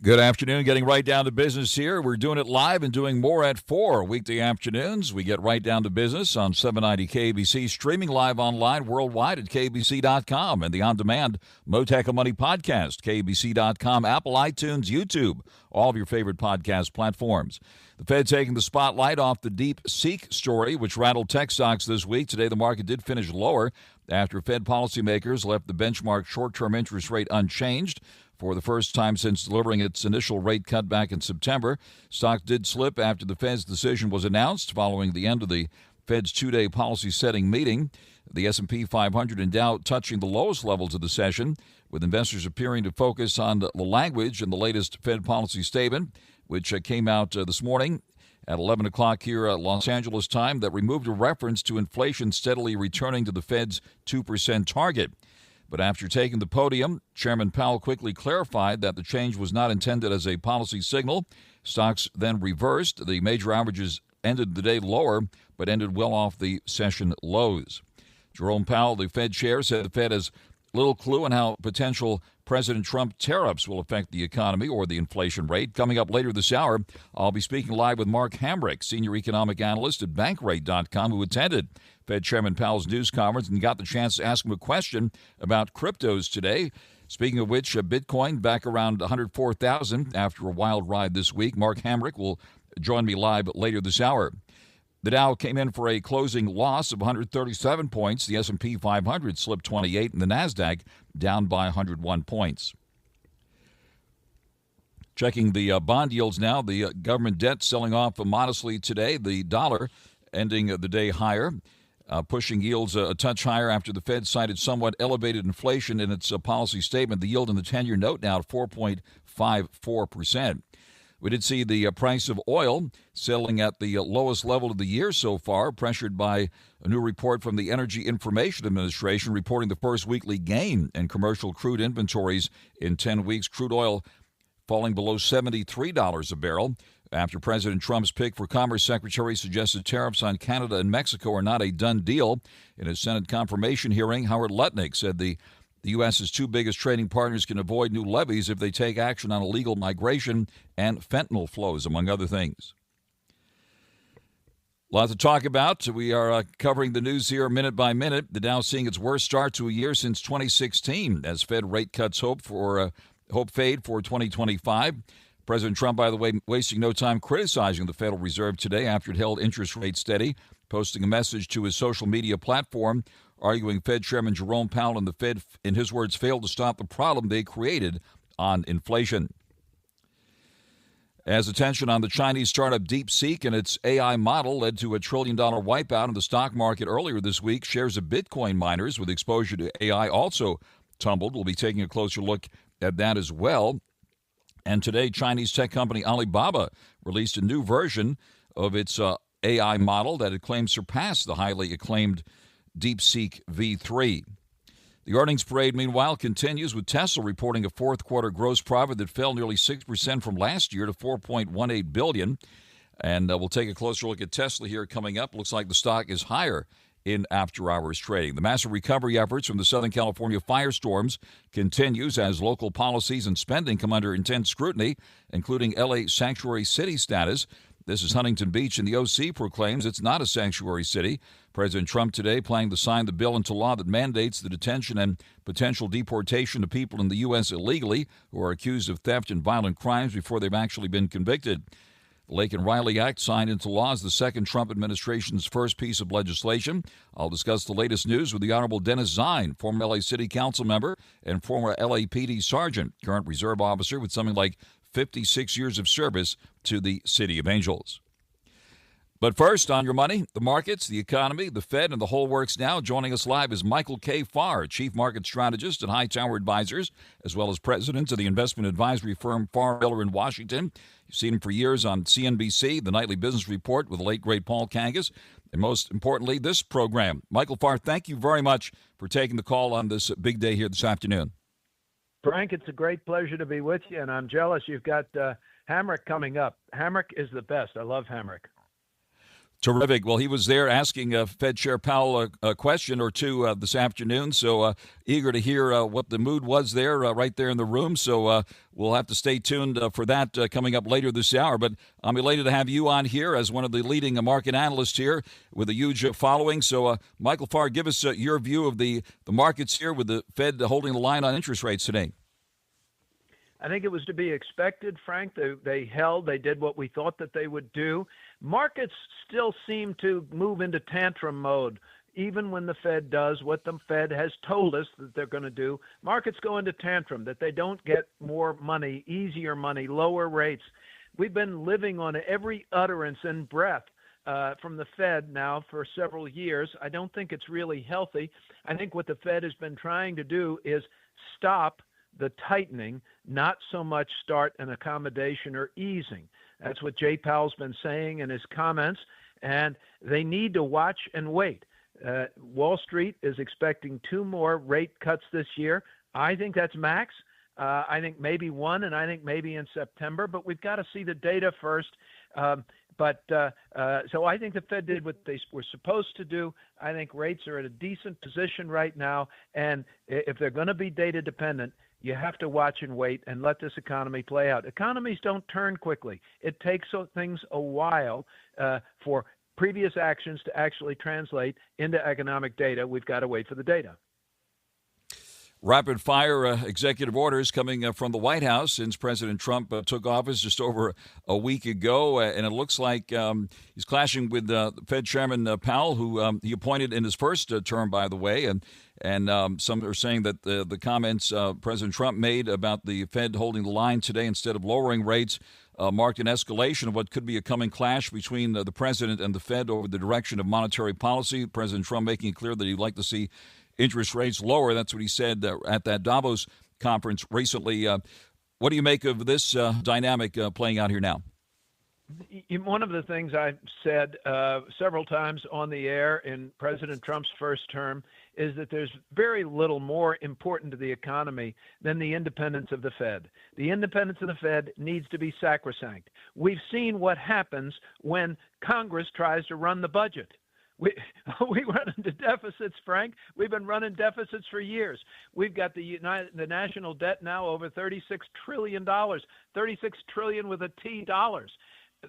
Good afternoon. Getting right down to business here. We're doing it live and doing more at 4 weekday afternoons. We get right down to business on 790 KBC, streaming live online worldwide at KBC.com and the on-demand Mottek On Money podcast, KBC.com, Apple, iTunes, YouTube, all of your favorite podcast platforms. The Fed taking the spotlight off the deep-seek story, which rattled tech stocks this week. Today, the market did finish lower after Fed policymakers left the benchmark short-term interest rate unchanged for the first time since delivering its initial rate cut back in September. Stocks did slip after the Fed's decision was announced following the end of the Fed's two-day policy-setting meeting. The S&P 500 and Dow touching the lowest levels of the session, with investors appearing to focus on the language in the latest Fed policy statement, which came out this morning at 11 o'clock here at Los Angeles time, that removed a reference to inflation steadily returning to the Fed's 2% target. But after taking the podium, Chairman Powell quickly clarified that the change was not intended as a policy signal. Stocks then reversed. The major averages ended the day lower, but ended well off the session lows. Jerome Powell, the Fed chair, said the Fed has little clue on how potential President Trump tariffs will affect the economy or the inflation rate. Coming up later this hour, I'll be speaking live with Mark HAMRICK, senior economic analyst at Bankrate.com, who attended Fed Chairman Powell's news conference and got the chance to ask him a question about cryptos today. Speaking of which, Bitcoin back around 104,000 after a wild ride this week. Mark HAMRICK will join me live later this hour. The Dow came in for a closing loss of 137 points. The S&P 500 slipped 28, and the NASDAQ down by 101 points. Checking the bond yields now, the government debt selling off modestly today. The dollar ending the day higher, pushing yields a touch higher after the Fed cited somewhat elevated inflation in its policy statement. The yield in the 10-year note now at 4.54%. We did see the price of oil settling at the lowest level of the year so far, pressured by a new report from the Energy Information Administration reporting the first weekly gain in commercial crude inventories in 10 weeks. Crude oil falling below $73 a barrel after President Trump's pick for Commerce Secretary suggested tariffs on Canada and Mexico are not a done deal. In a Senate confirmation hearing, Howard Lutnick said the U.S.'s two biggest trading partners can avoid new levies if they take action on illegal migration and fentanyl flows, among other things. Lots to talk about. We are covering the news here minute by minute. The Dow seeing its worst start to a year since 2016 as Fed rate cuts hope fade for 2025. President Trump, by the way, wasting no time criticizing the Federal Reserve today after it held interest rates steady, posting a message to his social media platform arguing Fed Chairman Jerome Powell and the Fed, in his words, failed to stop the problem they created on inflation. As attention on the Chinese startup DeepSeek and its AI model led to a $1 trillion wipeout in the stock market earlier this week, shares of Bitcoin miners with exposure to AI also tumbled. We'll be taking a closer look at that as well. And today, Chinese tech company Alibaba released a new version of its AI model that it claims surpassed the highly acclaimed DeepSeek V3. The earnings parade, meanwhile, continues with Tesla reporting a fourth quarter gross profit that fell nearly 6% from last year to $4.18 billion. And we'll take a closer look at Tesla here coming up. Looks like the stock is higher in after-hours trading. The massive recovery efforts from the Southern California firestorms continues as local policies and spending come under intense scrutiny, including L.A. sanctuary city status. This is Huntington Beach, and the OC proclaims it's not a sanctuary city. President Trump today planning to sign the bill into law that mandates the detention and potential deportation of people in the U.S. illegally who are accused of theft and violent crimes before they've actually been convicted. The Lake and Riley Act, signed into law, is the second Trump administration's first piece of legislation. I'll discuss the latest news with the Honorable Dennis ZINE, former L.A. City Council member and former LAPD sergeant, current reserve officer with something like 56 years of service to the City of Angels. But first, on your money, the markets, the economy, the Fed, and the whole works now. Joining us live is Michael K. FARR, Chief Market Strategist at Hightower Advisors, as well as President of the investment advisory firm FARR Miller in Washington. You've seen him for years on CNBC, the Nightly Business Report with the late, great Paul Kangas, and most importantly, this program. Michael FARR, thank you very much for taking the call on this big day here this afternoon. Frank, it's a great pleasure to be with you, and I'm jealous you've got HAMRICK coming up. HAMRICK is the best. I love HAMRICK. Terrific. Well, he was there asking Fed Chair Powell a question or two this afternoon, so eager to hear what the mood was there right there in the room. So we'll have to stay tuned for that coming up later this hour. But I'm elated to have you on here as one of the leading market analysts here with a huge following. So, Michael FARR, give us your view of the markets here with the Fed holding the line on interest rates today. I think it was to be expected, Frank. They did what we thought that they would do. Markets still seem to move into tantrum mode. Even when the Fed does what the Fed has told us that they're going to do, markets go into tantrum, that they don't get more money, easier money, lower rates. We've been living on every utterance and breath from the Fed now for several years. I don't think it's really healthy. I think what the Fed has been trying to do is stop the tightening, not so much start an accommodation or easing. That's what Jay Powell's been saying in his comments, and they need to watch and wait. Wall Street is expecting 2 more rate cuts this year. I think that's max. I think maybe 1, and I think maybe in September, but we've got to see the data first. So I think the Fed did what they were supposed to do. I think rates are at a decent position right now, and if they're going to be data dependent, you have to watch and wait and let this economy play out. Economies don't turn quickly. It takes things a while for previous actions to actually translate into economic data. We've got to wait for the data. Rapid fire executive orders coming from the White House since President Trump took office just over a week ago. And it looks like he's clashing with Fed Chairman Powell, who he appointed in his first term, by the way. And some are saying that the comments President Trump made about the Fed holding the line today instead of lowering rates marked an escalation of what could be a coming clash between the president and the Fed over the direction of monetary policy. President Trump making it clear that he'd like to see interest rates lower. That's what he said at that Davos conference recently. What do you make of this dynamic playing out here now? One of the things I've said several times on the air in President Trump's first term is that there's very little more important to the economy than the independence of the Fed. The independence of the Fed needs to be sacrosanct. We've seen what happens when Congress tries to run the budget. We run into deficits, Frank. We've been running deficits for years. We've got the national debt now over $36 trillion, $36 trillion with a T dollars.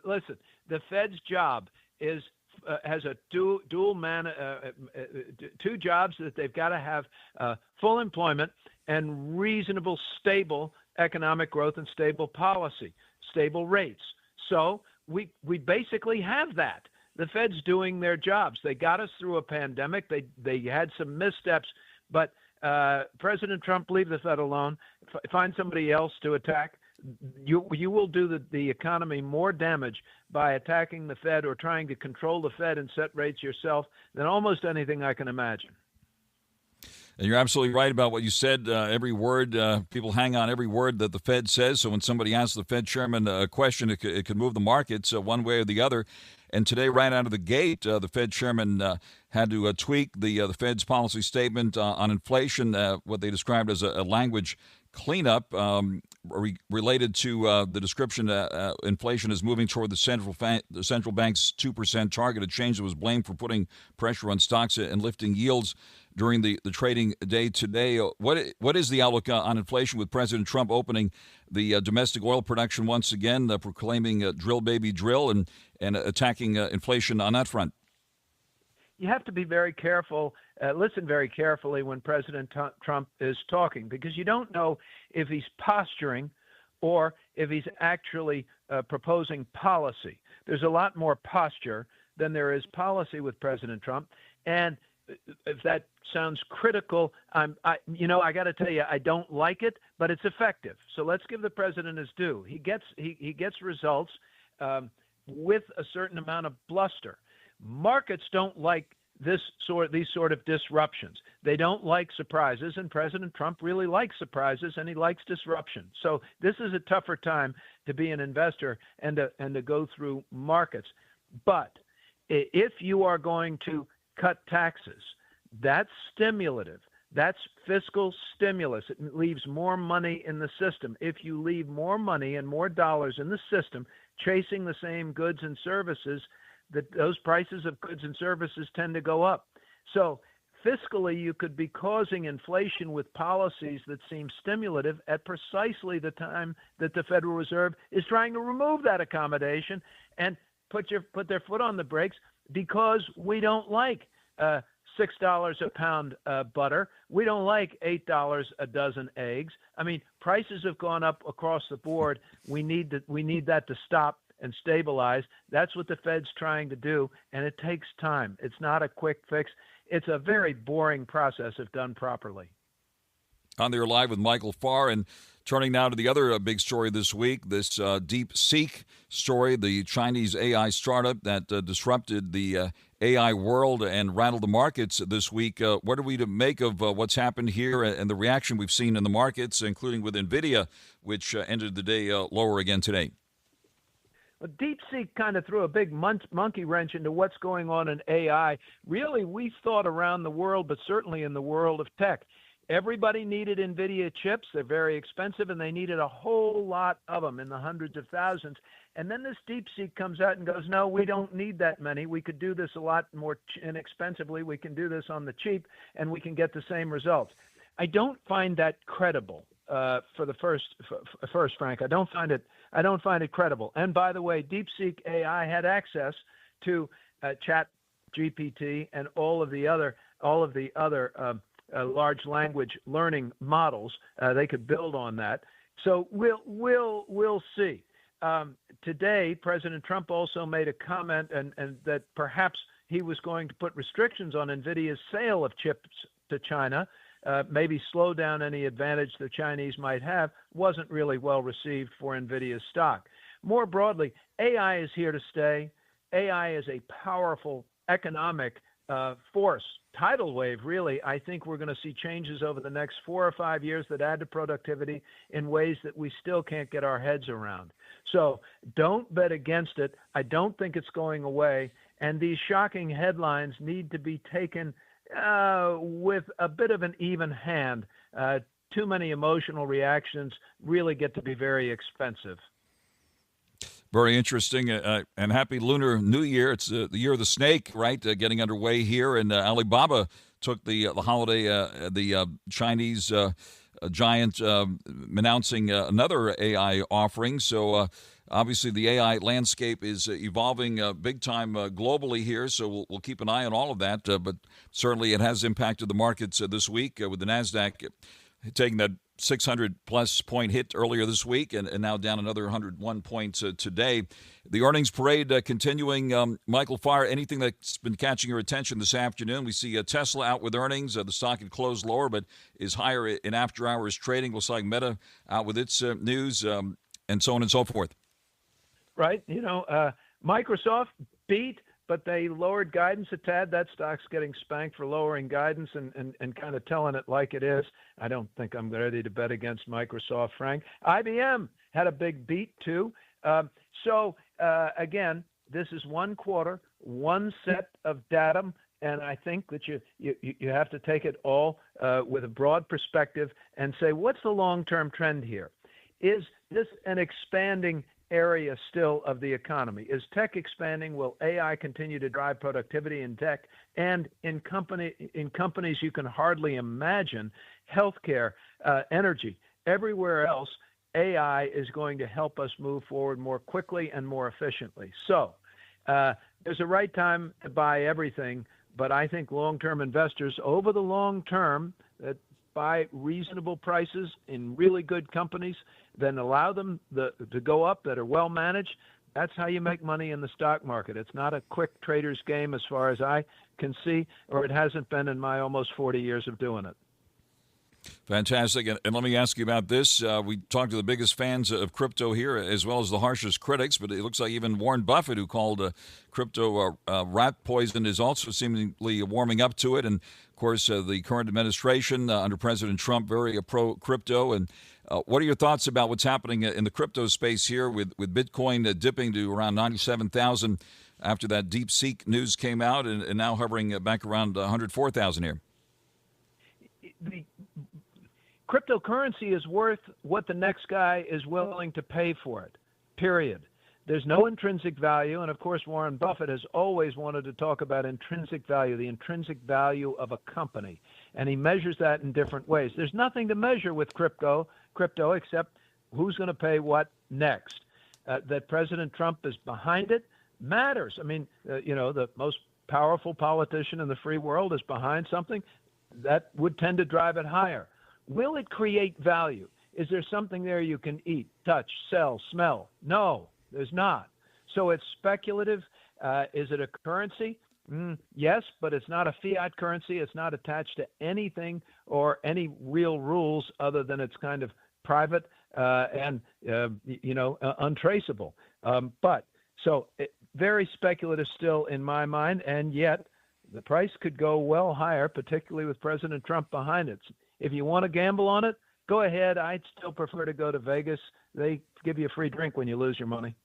Listen, the Fed's job is has a two jobs that they've got to have full employment and reasonable, stable economic growth and stable policy, stable rates. So we basically have that. The Fed's doing their jobs. They got us through a pandemic. They had some missteps, but President Trump, leave the Fed alone. Find somebody else to attack. You will do the economy more damage by attacking the Fed or trying to control the Fed and set rates yourself than almost anything I can imagine. And you're absolutely right about what you said. Every word, people hang on every word that the Fed says. So when somebody asks the Fed chairman a question, it could move the markets one way or the other. And today, right out of the gate, the Fed chairman had to tweak the Fed's policy statement on inflation, what they described as a language cleanup related to the description inflation is moving toward the central bank's 2% target, a change that was blamed for putting pressure on stocks and lifting yields during the trading day today. What is the outlook on inflation with President Trump opening the domestic oil production once again, proclaiming drill, baby, drill, and attacking inflation on that front? You have to be very careful, listen very carefully when President Trump is talking, because you don't know if he's posturing or if he's actually proposing policy. There's a lot more posture than there is policy with President Trump. And if that sounds critical, I got to tell you, I don't like it, but it's effective. So let's give the president his due. He gets results with a certain amount of bluster. Markets don't like these sort of disruptions. They don't like surprises, and President Trump really likes surprises, and he likes disruption. So this is a tougher time to be an investor and to go through markets. But if you are going to cut taxes, that's stimulative. That's fiscal stimulus. It leaves more money in the system. If you leave more money and more dollars in the system chasing the same goods and services, that those prices of goods and services tend to go up. So fiscally, you could be causing inflation with policies that seem stimulative at precisely the time that the Federal Reserve is trying to remove that accommodation and put their foot on the brakes, because we don't like $6 a pound butter. We don't like $8 a dozen eggs. I mean, prices have gone up across the board. We need that to stop and stabilize. That's what the Fed's trying to do, and it takes time. It's not a quick fix. It's a very boring process if done properly. On there live with Michael FARR, and turning now to the other big story this week, this DeepSeek story, the Chinese AI startup that disrupted the AI world and rattled the markets this week. What are we to make of what's happened here and the reaction we've seen in the markets, including with NVIDIA, which ended the day lower again today? Well, DeepSeek kind of threw a big monkey wrench into what's going on in AI. Really, we thought around the world, but certainly in the world of tech, everybody needed NVIDIA chips. They're very expensive, and they needed a whole lot of them in the hundreds of thousands. And then this DeepSeek comes out and goes, no, we don't need that many. We could do this a lot more inexpensively. We can do this on the cheap, and we can get the same results. I don't find that credible. First, Frank, I don't find it credible. And by the way, DeepSeek AI had access to Chat GPT and all of the other large language learning models. They could build on that. So we'll see. Today, President Trump also made a comment and that perhaps he was going to put restrictions on NVIDIA's sale of chips to China. Maybe slow down any advantage the Chinese might have. Wasn't really well received for NVIDIA's stock. More broadly, AI is here to stay. AI is a powerful economic force, tidal wave, really. I think we're going to see changes over the next 4 or 5 years that add to productivity in ways that we still can't get our heads around. So don't bet against it. I don't think it's going away. And these shocking headlines need to be taken with a bit of an even hand. Too many emotional reactions really get to be very expensive. Very interesting, and happy Lunar New Year. It's the year of the snake, right? Getting underway here, and Alibaba took the holiday, the Chinese giant announcing another AI offering. So obviously the AI landscape is evolving big time globally here, so we'll keep an eye on all of that. But certainly it has impacted the markets this week with the NASDAQ taking that 600-plus point hit earlier this week and now down another 101 points today. The earnings parade continuing. Michael FARR, anything that's been catching your attention this afternoon? We see Tesla out with earnings. The stock had closed lower but is higher in after-hours trading. Looks like Meta out with its news and so on and so forth. Right. Microsoft beat, but they lowered guidance a tad. That stock's getting spanked for lowering guidance and kind of telling it like it is. I don't think I'm ready to bet against Microsoft, Frank. IBM had a big beat, too. Again, this is one quarter, one set of datum, and I think that you have to take it all with a broad perspective and say, what's the long-term trend here? Is this an expanding area still of the economy? Is tech expanding? Will AI continue to drive productivity in tech and in companies you can hardly imagine, healthcare, energy, everywhere else? AI is going to help us move forward more quickly and more efficiently. So there's a right time to buy everything, but I think long-term investors over the long term that buy reasonable prices in really good companies, then allow them to go up that are well managed. That's how you make money in the stock market. It's not a quick trader's game as far as I can see, or it hasn't been in my almost 40 years of doing it. Fantastic. And let me ask you about this. We talked to the biggest fans of crypto here, as well as the harshest critics, but it looks like even Warren Buffett, who called crypto rat poison, is also seemingly warming up to it. And, of course, the current administration under President Trump, very pro-crypto. And what are your thoughts about what's happening in the crypto space here with Bitcoin dipping to around 97,000 after that DeepSeek news came out and now hovering back around 104,000 here? The cryptocurrency is worth what the next guy is willing to pay for it, period. there's no intrinsic value. And of course, Warren Buffett has always wanted to talk about intrinsic value, the intrinsic value of a company. And he measures that in different ways. There's nothing to measure with crypto except who's going to pay what next. That President Trump is behind it matters. I mean, the most powerful politician in the free world is behind something. That would tend to drive it higher. Will it create value? Is there something there you can eat, touch, sell, smell? No, there's not. So it's speculative. Is it a currency? Yes, but it's not a fiat currency. It's not attached to anything or any real rules other than it's kind of private and untraceable. Very speculative still in my mind, and yet the price could go well higher, particularly with President Trump behind it. If you want to gamble on it, go ahead. I'd still prefer to go to Vegas. They give you a free drink when you lose your money.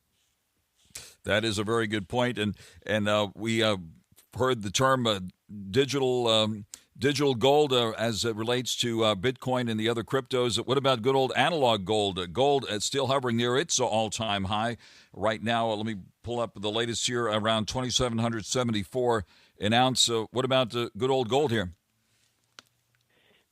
That is a very good point, and we heard the term digital gold as it relates to Bitcoin and the other cryptos. What about good old analog gold? Gold is still hovering near its all-time high right now. Let me pull up the latest here, around 2,774 an ounce. What about good old gold here?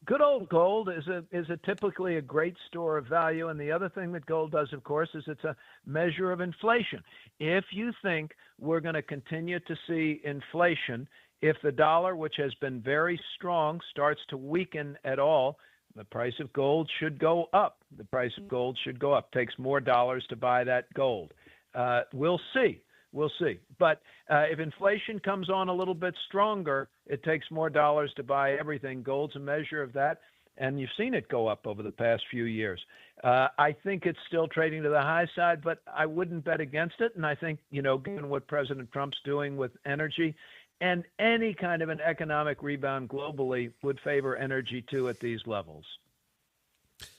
Good old gold is typically a great store of value, and the other thing that gold does, of course, is it's a measure of inflation. If you think we're going to continue to see inflation, if the dollar, which has been very strong, starts to weaken at all, the price of gold should go up. The price of gold should go up. Takes more dollars to buy that gold. We'll see. We'll see. But if inflation comes on a little bit stronger, it takes more dollars to buy everything. Gold's a measure of that, and you've seen it go up over the past few years. I think it's still trading to the high side, but I wouldn't bet against it. And I think, given what President Trump's doing with energy and any kind of an economic rebound globally would favor energy too at these levels.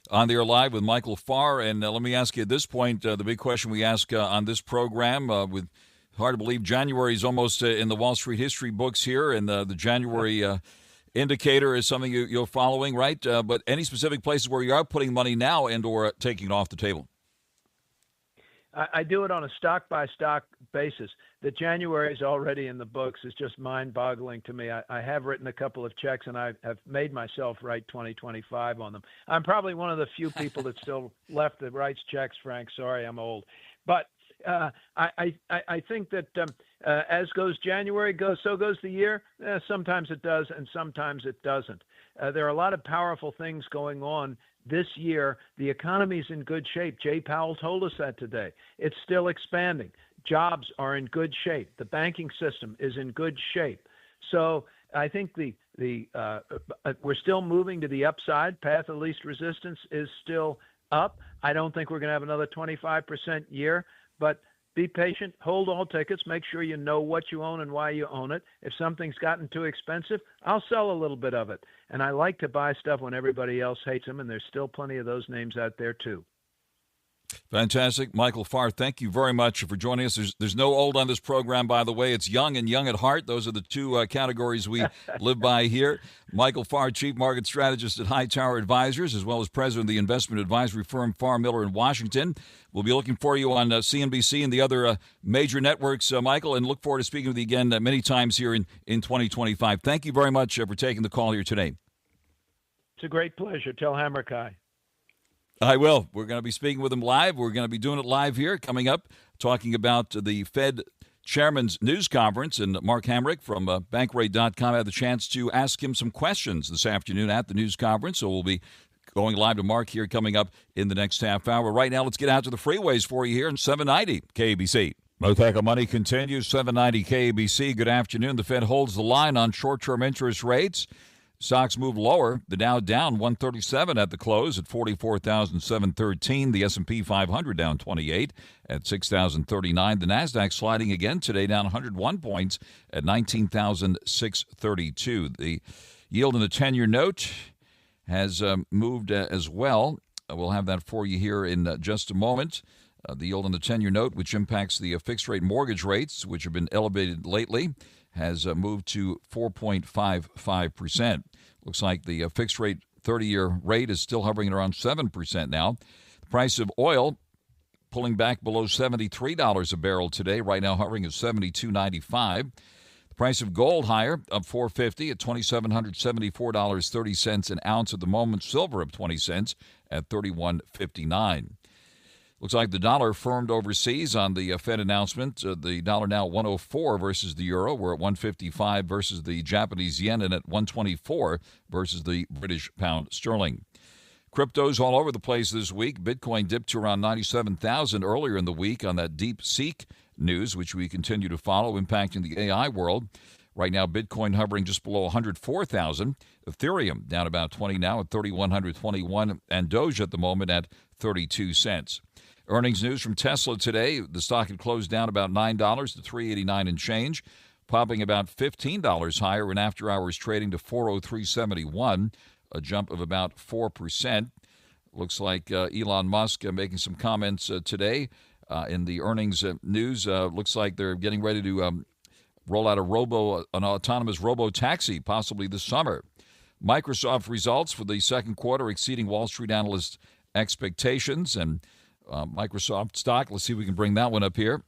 On the air live with Michael FARR, and let me ask you at this point, the big question we ask on this program, with hard to believe January is almost in the Wall Street history books here, and the January indicator is something you're following, right? But any specific places where you are putting money now and or taking it off the table? I do it on a stock-by-stock basis. That January is already in the books is just mind-boggling to me. I have written a couple of checks, and I have made myself write 2025 on them. I'm probably one of the few people that still left that writes checks, Frank. Sorry, I'm old. But I think that as goes January, so goes the year. Sometimes it does, and sometimes it doesn't. There are a lot of powerful things going on this year. The economy's in good shape. Jay Powell told us that today. It's still expanding. Jobs are in good shape. The banking system is in good shape. So I think we're still moving to the upside. Path of least resistance is still up. I don't think we're going to have another 25% year, but be patient, hold all tickets, make sure you know what you own and why you own it. If something's gotten too expensive, I'll sell a little bit of it. And I like to buy stuff when everybody else hates them, and there's still plenty of those names out there too. Fantastic. Michael FARR, thank you very much for joining us. There's no old on this program, by the way. It's young and young at heart. Those are the two categories we live by here. Michael FARR, Chief Market Strategist at Hightower Advisors, as well as President of the investment advisory firm FARR Miller in Washington. We'll be looking for you on CNBC and the other major networks, Michael, and look forward to speaking with you again many times here in 2025. Thank you very much for taking the call here today. It's a great pleasure. Tell HAMRICK hi. I will. We're going to be speaking with him live. We're going to be doing it live here coming up, talking about the Fed Chairman's News Conference. And Mark HAMRICK from Bankrate.com had the chance to ask him some questions this afternoon at the news conference. So we'll be going live to Mark here coming up in the next half hour. Right now, let's get out to the freeways for you here in 790 KBC. Mottek On Money continues, 790 KBC. Good afternoon. The Fed holds the line on short-term interest rates. Stocks move lower. The Dow down 137 at the close at 44,713. The S&P 500 down 28 at 6,039. The Nasdaq sliding again today, down 101 points at 19,632. The yield in the 10-year note has moved as well. We'll have that for you here in just a moment. The yield on the 10-year note, which impacts the fixed-rate mortgage rates, which have been elevated lately, has moved to 4.55%. Looks like the fixed-rate 30-year rate is still hovering at around 7% now. The price of oil pulling back below $73 a barrel today. Right now hovering at $72.95. The price of gold higher, up $4.50 at $2,774.30 an ounce at the moment. Silver up 20 cents at $31.59. Looks like the dollar firmed overseas on the Fed announcement. The dollar now 104 versus the euro. We're at 155 versus the Japanese yen and at 124 versus the British pound sterling. Cryptos all over the place this week. Bitcoin dipped to around 97,000 earlier in the week on that DeepSeek news, which we continue to follow, impacting the AI world. Right now, Bitcoin hovering just below 104,000. Ethereum down about 20 now at 3,121, and Doge at the moment at 32 cents. Earnings news from Tesla today. The stock had closed down about $9 to $3.89 and change, popping about $15 higher in after-hours trading to $403.71, a jump of about 4%. Looks like Elon Musk making some comments today in the earnings news. Looks like they're getting ready to roll out an autonomous robo-taxi possibly this summer. Microsoft results for the second quarter exceeding Wall Street analysts' expectations, and Microsoft stock, let's see if we can bring that one up here.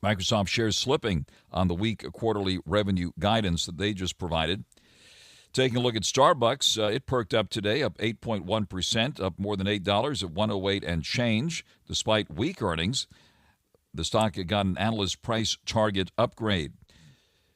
Microsoft shares slipping on the weak quarterly revenue guidance that they just provided. Taking a look at Starbucks, it perked up today, up 8.1%, up more than $8 at 108 and change. Despite weak earnings, the stock got an analyst price target upgrade.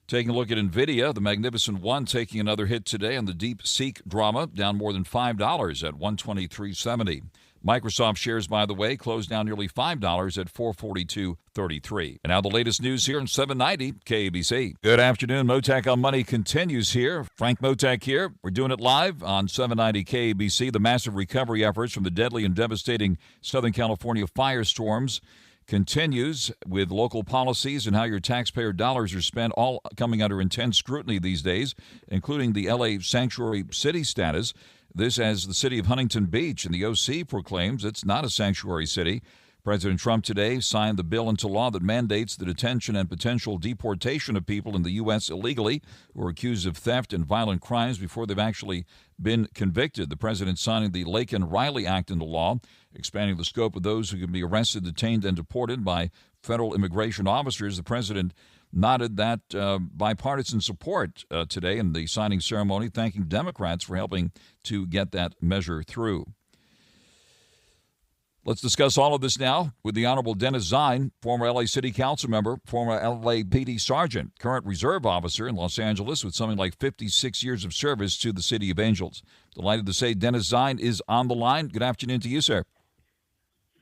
Taking a look at NVIDIA, the Magnificent One taking another hit today on the DeepSeek drama, down more than $5 at 123.70. Microsoft shares, by the way, closed down nearly $5 at 442.33. And now the latest news here on 790 KABC. Good afternoon. Mottek On Money continues here. Frank Mottek here. We're doing it live on 790 KABC. The massive recovery efforts from the deadly and devastating Southern California firestorms continues with local policies and how your taxpayer dollars are spent, all coming under intense scrutiny these days, including the L.A. sanctuary city status. This as the city of Huntington Beach and the OC proclaims it's not a sanctuary city. President Trump today signed the bill into law that mandates the detention and potential deportation of people in the U.S. illegally who are accused of theft and violent crimes before they've actually been convicted. The president signing the Laken-Riley Act into law, expanding the scope of those who can be arrested, detained, and deported by federal immigration officers. The president nodded that bipartisan support today in the signing ceremony, thanking Democrats for helping to get that measure through. Let's discuss all of this now with the Honorable Dennis ZINE, former L.A. City Council member, former LAPD sergeant, current reserve officer in Los Angeles with something like 56 years of service to the City of Angels. Delighted to say Dennis ZINE is on the line. Good afternoon to you, sir.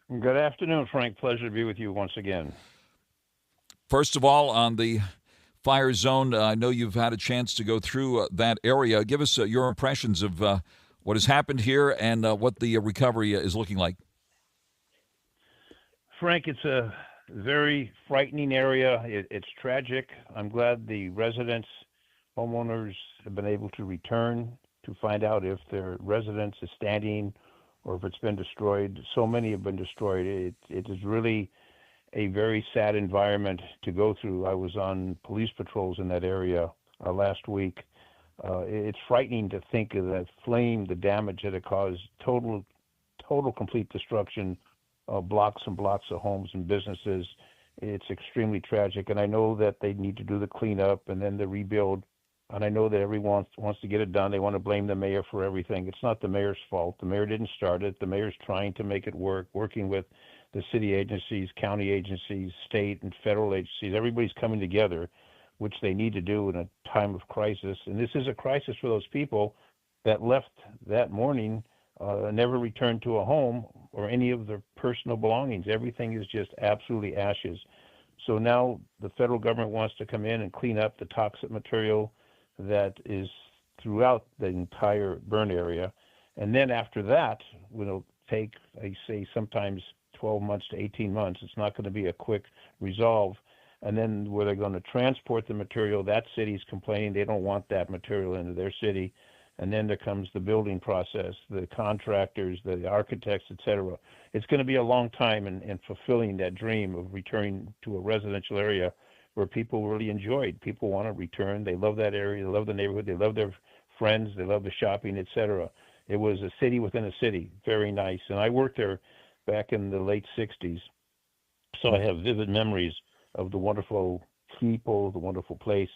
Good afternoon, Frank. Pleasure to be with you once again. First of all, on the fire zone, I know you've had a chance to go through that area. Give us your impressions of what has happened here and what the recovery is looking like. Frank, it's a very frightening area. It's tragic. I'm glad the residents, homeowners have been able to return to find out if their residence is standing or if it's been destroyed. So many have been destroyed. It is really a very sad environment to go through. I was on police patrols in that area last week. It's frightening to think of that flame, the damage that it caused, total complete destruction of blocks and blocks of homes and businesses. It's extremely tragic, and I know that they need to do the cleanup and then the rebuild, and I know that everyone wants to get it done. They want to blame the mayor for everything. It's not the mayor's fault. The mayor didn't start it. The mayor's trying to make it work, working with the city agencies, county agencies, state and federal agencies. Everybody's coming together, which they need to do in a time of crisis. And this is a crisis for those people that left that morning, never returned to a home or any of their personal belongings. Everything is just absolutely ashes. So now the federal government wants to come in and clean up the toxic material that is throughout the entire burn area. And then after that, it'll take, I say, sometimes 12 months to 18 months. It's not going to be a quick resolve. And then where they're going to transport the material, that city's complaining they don't want that material into their city. And then there comes the building process, the contractors, the architects, et cetera. It's going to be a long time in fulfilling that dream of returning to a residential area where people really enjoyed. People want to return. They love that area. They love the neighborhood. They love their friends. They love the shopping, et cetera. It was a city within a city. Very nice. And I worked there back in the late 60s. So I have vivid memories of the wonderful people, the wonderful place.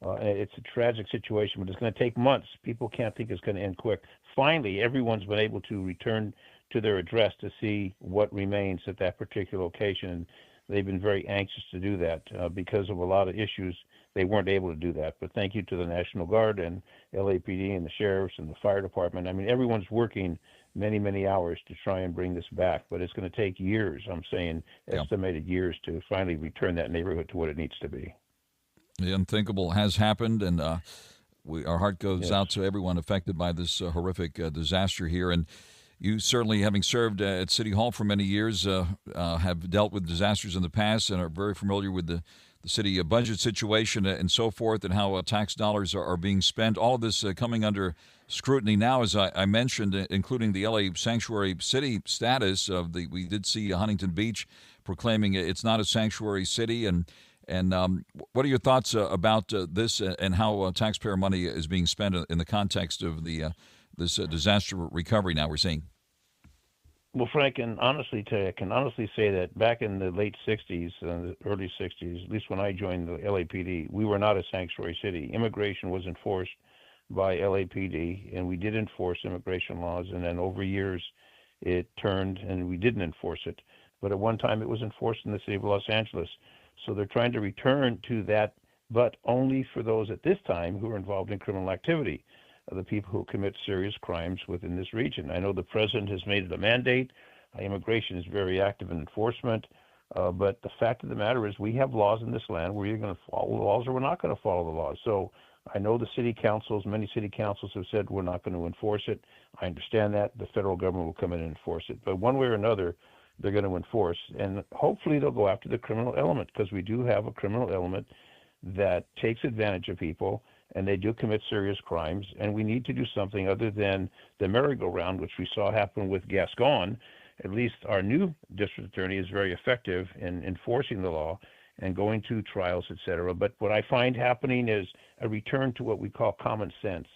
It's a tragic situation, but it's going to take months. People can't think it's going to end quick. Finally, everyone's been able to return to their address to see what remains at that particular location. And they've been very anxious to do that because of a lot of issues. They weren't able to do that. But thank you to the National Guard and LAPD and the sheriffs and the fire department. I mean, everyone's working many, many hours to try and bring this back, but it's going to take years, I'm saying, estimated years to finally return that neighborhood to what it needs to be. The unthinkable has happened, and our heart goes out to everyone affected by this horrific disaster here. And you certainly, having served at City Hall for many years, have dealt with disasters in the past and are very familiar with the city budget situation and so forth, and how tax dollars are being spent. All of this coming under scrutiny now, as I mentioned, including the LA sanctuary city status of we did see Huntington Beach proclaiming it's not a sanctuary city. And what are your thoughts about this and how taxpayer money is being spent in the context of this disaster recovery now we're seeing? Well, Frank, I can honestly say that back in the late 60s and the early 60s, at least when I joined the LAPD, we were not a sanctuary city. Immigration was enforced by LAPD, and we did enforce immigration laws. And then over years, it turned, and we didn't enforce it. But at one time, it was enforced in the city of Los Angeles. So they're trying to return to that, but only for those at this time who are involved in criminal activity. The people who commit serious crimes within this region. I know the president has made it a mandate. Immigration is very active in enforcement. But the fact of the matter is we have laws in this land where you're going to follow the laws or we're not going to follow the laws. So I know the city councils, many city councils have said we're not going to enforce it. I understand that. The federal government will come in and enforce it. But one way or another, they're going to enforce. And hopefully they'll go after the criminal element, because we do have a criminal element that takes advantage of people, and they do commit serious crimes, and we need to do something other than the merry-go-round, which we saw happen with Gascon. At least our new district attorney is very effective in enforcing the law and going to trials, et cetera. But what I find happening is a return to what we call common sense.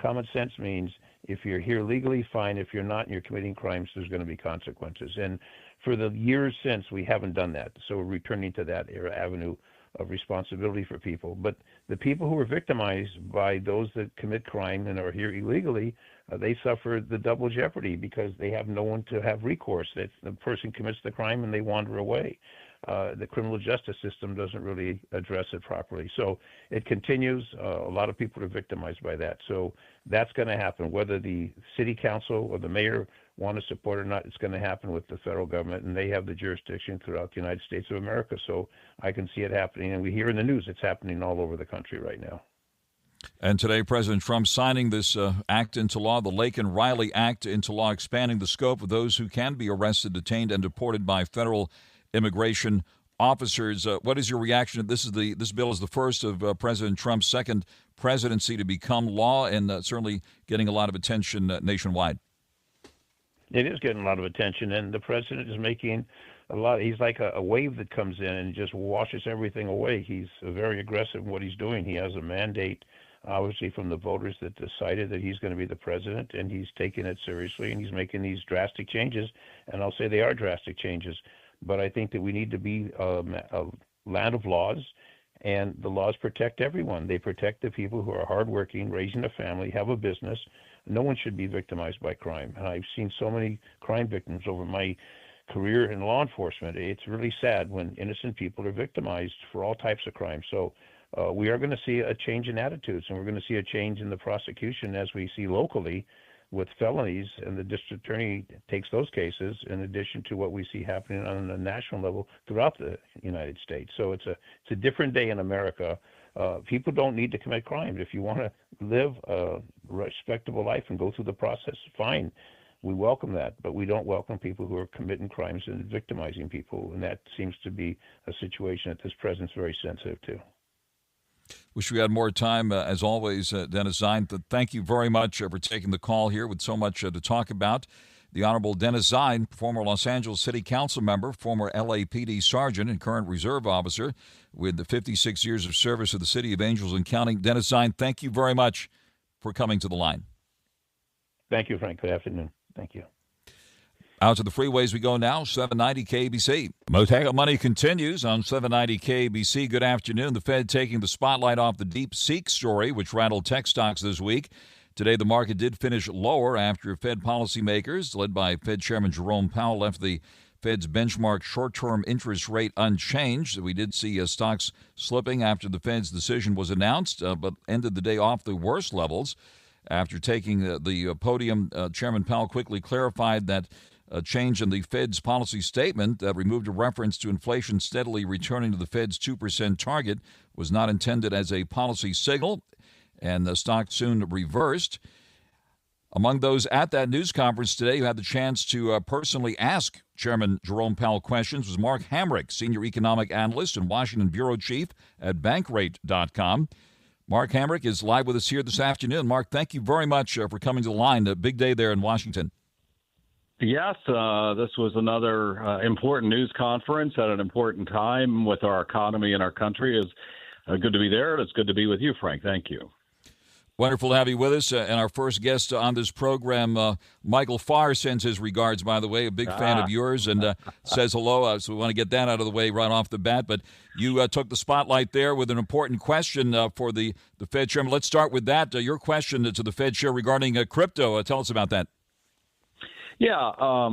Common sense means if you're here legally, fine. If you're not and you're committing crimes, there's going to be consequences. And for the years since, we haven't done that. So we're returning to that avenue of responsibility for people. But the people who are victimized by those that commit crime and are here illegally, they suffer the double jeopardy because they have no one to have recourse. That the person commits the crime and they wander away. The criminal justice system doesn't really address it properly. So it continues. A lot of people are victimized by that. So that's going to happen. Whether the city council or the mayor want to support it or not, it's going to happen with the federal government, and they have the jurisdiction throughout the United States of America. So I can see it happening, and we hear in the news it's happening all over the country right now. And today, President Trump signing this act into law, the Lake and Riley Act into law, expanding the scope of those who can be arrested, detained, and deported by federal immigration officers. What is your reaction? This bill is the first of President Trump's second presidency to become law, and certainly getting a lot of attention nationwide. It is getting a lot of attention, and the president is making a lot. He's like a wave that comes in and just washes everything away. He's very aggressive in what he's doing. He has a mandate, obviously, from the voters that decided that he's going to be the president, and he's taking it seriously, and he's making these drastic changes. And I'll say they are drastic changes, but I think that we need to be a land of laws, and the laws protect everyone. They protect the people who are hardworking, raising a family, have a business. No one should be victimized by crime. And I've seen so many crime victims over my career in law enforcement. It's really sad when innocent people are victimized for all types of crimes. So we are going to see a change in attitudes, and we're going to see a change in the prosecution as we see locally with felonies, and the district attorney takes those cases in addition to what we see happening on a national level throughout the United States. So it's a different day in America. People don't need to commit crimes. If you want to live a respectable life and go through the process, fine. We welcome that, but we don't welcome people who are committing crimes and victimizing people, and that seems to be a situation that this president's very sensitive to. Wish we had more time. As always, Dennis ZINE, thank you very much for taking the call here with so much to talk about. The Honorable Dennis ZINE, former Los Angeles City Council member, former LAPD sergeant, and current reserve officer with the 56 years of service to the city of Angels and counting. Dennis ZINE, thank you very much for coming to the line. Thank you, Frank. Good afternoon. Thank you. Out to the freeways we go now, 790 KBC. Mottek On Money continues on 790 KBC. Good afternoon. The Fed taking the spotlight off the DeepSeek story, which rattled tech stocks this week. Today, the market did finish lower after Fed policymakers, led by Fed Chairman Jerome Powell, left the Fed's benchmark short-term interest rate unchanged. We did see stocks slipping after the Fed's decision was announced, but ended the day off the worst levels. After taking the podium, Chairman Powell quickly clarified that a change in the Fed's policy statement that removed a reference to inflation steadily returning to the Fed's 2% target was not intended as a policy signal, and the stock soon reversed. Among those at that news conference today who had the chance to personally ask Chairman Jerome Powell questions was Mark HAMRICK, Senior Economic Analyst and Washington Bureau Chief at Bankrate.com. Mark HAMRICK is live with us here this afternoon. Mark, thank you very much for coming to the line. A big day there in Washington. Yes, this was another important news conference at an important time with our economy and our country. It's good to be there. It's good to be with you, Frank. Thank you. Wonderful to have you with us. And our first guest on this program, Michael FARR, sends his regards, by the way, a big fan of yours, and says hello. So we want to get that out of the way right off the bat. But you took the spotlight there with an important question for the Fed chairman. Let's start with that. Your question to the Fed chair regarding crypto. Tell us about that. Yeah, I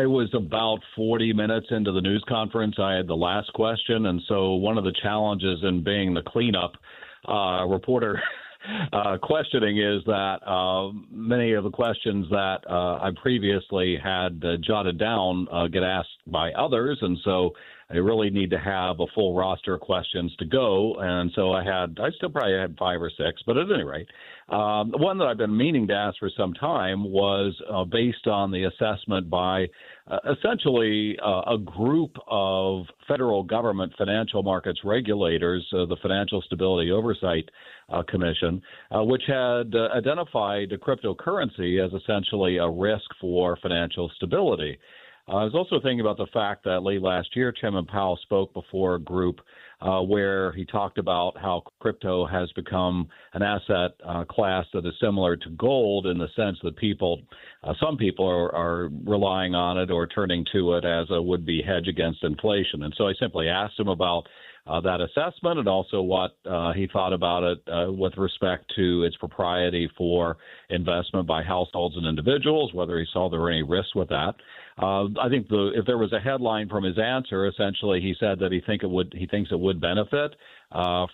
was about 40 minutes into the news conference. I had the last question, and so one of the challenges in being the cleanup reporter questioning is that many of the questions that I previously had jotted down get asked by others, and so I really need to have a full roster of questions to go. And so I still probably had 5 or 6, but at any rate, the one that I've been meaning to ask for some time was based on the assessment by essentially a group of federal government financial markets regulators, the Financial Stability Oversight Commission, which had identified cryptocurrency as essentially a risk for financial stability. I was also thinking about the fact that late last year, Chairman Powell spoke before a group where he talked about how crypto has become an asset class that is similar to gold in the sense that some people are relying on it or turning to it as a would-be hedge against inflation. And so I simply asked him about that assessment and also what he thought about it with respect to its propriety for investment by households and individuals, whether he saw there were any risks with that. I think if there was a headline from his answer, essentially he said that he thinks it would benefit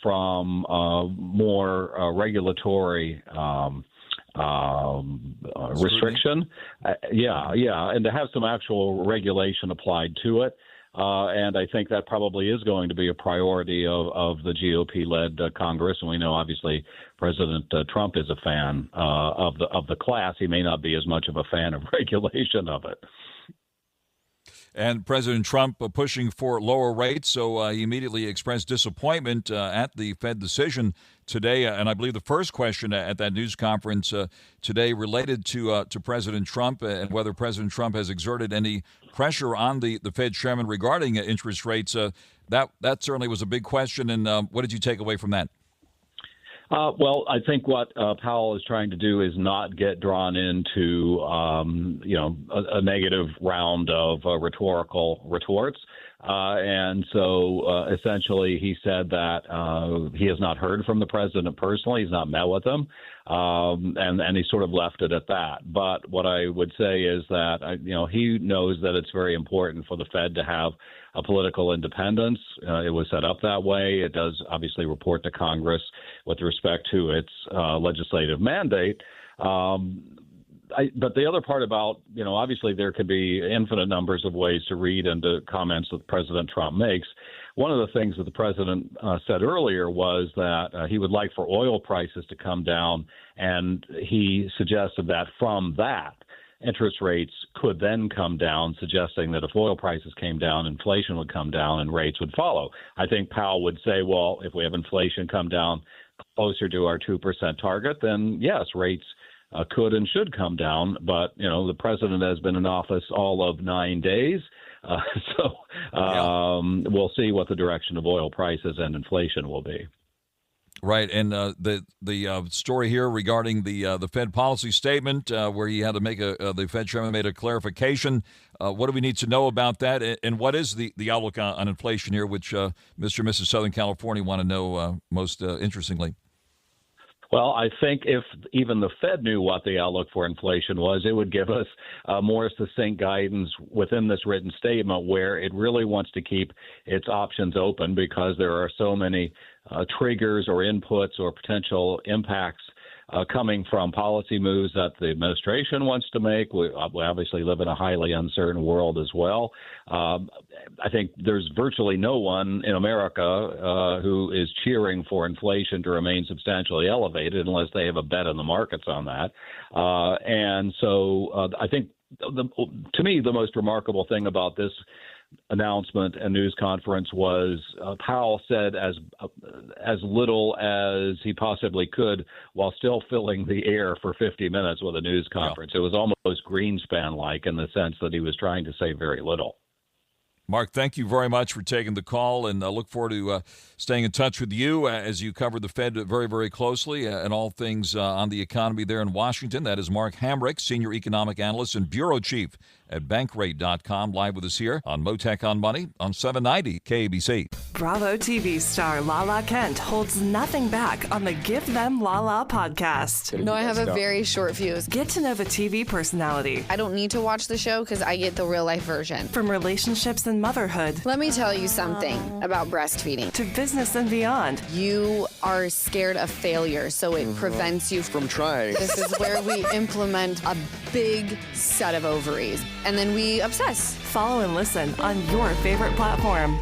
from more regulatory restriction. And to have some actual regulation applied to it. And I think that probably is going to be a priority of the GOP-led Congress. And we know, obviously, President Trump is a fan of the class. He may not be as much of a fan of regulation of it. And President Trump pushing for lower rates, so he immediately expressed disappointment at the Fed decision today. And I believe the first question at that news conference today related to President Trump and whether President Trump has exerted any pressure on the Fed chairman regarding interest rates. That certainly was a big question. And what did you take away from that? Well, I think what Powell is trying to do is not get drawn into, a negative round of rhetorical retorts. And so essentially he said that he has not heard from the president personally. He's not met with him. And he sort of left it at that. But what I would say is that, he knows that it's very important for the Fed to have a political independence. It was set up that way. It does obviously report to Congress with respect to its legislative mandate. But the other part about, obviously there could be infinite numbers of ways to read into comments that President Trump makes. One of the things that the president said earlier was that he would like for oil prices to come down, and he suggested that from that, interest rates could then come down, suggesting that if oil prices came down, inflation would come down and rates would follow. I think Powell would say, well, if we have inflation come down closer to our 2% target, then yes, rates could and should come down. But, the president has been in office all of 9 days. We'll see what the direction of oil prices and inflation will be. Right, and the story here regarding the Fed policy statement, where he had to make the Fed chairman made a clarification. What do we need to know about that, and what is the outlook on inflation here, which Mr. and Mrs. Southern California want to know most interestingly? Well, I think if even the Fed knew what the outlook for inflation was, it would give us more succinct guidance within this written statement where it really wants to keep its options open because there are so many triggers or inputs or potential impacts coming from policy moves that the administration wants to make. We obviously live in a highly uncertain world as well. I think there's virtually no one in America who is cheering for inflation to remain substantially elevated unless they have a bet in the markets on that. And so I think, to me, the most remarkable thing about this announcement and news conference was Powell said as little as he possibly could while still filling the air for 50 minutes with a news conference. Yeah. It was almost Greenspan-like in the sense that he was trying to say very little. Mark, thank you very much for taking the call, and I look forward to staying in touch with you as you cover the Fed very, very closely and all things on the economy there in Washington. That is Mark HAMRICK, Senior Economic Analyst and Bureau Chief at Bankrate.com, live with us here on Mottek On Money on 790 KBC. Bravo TV star Lala Kent holds nothing back on the Give Them Lala podcast. No, I have a very short fuse. Get to know the TV personality. I don't need to watch the show because I get the real life version. From relationships and motherhood. Let me tell you something about breastfeeding. To business and beyond. You are scared of failure, so it prevents you from trying. This is where we implement a big set of ovaries, and then we obsess. Follow and listen on your favorite platform.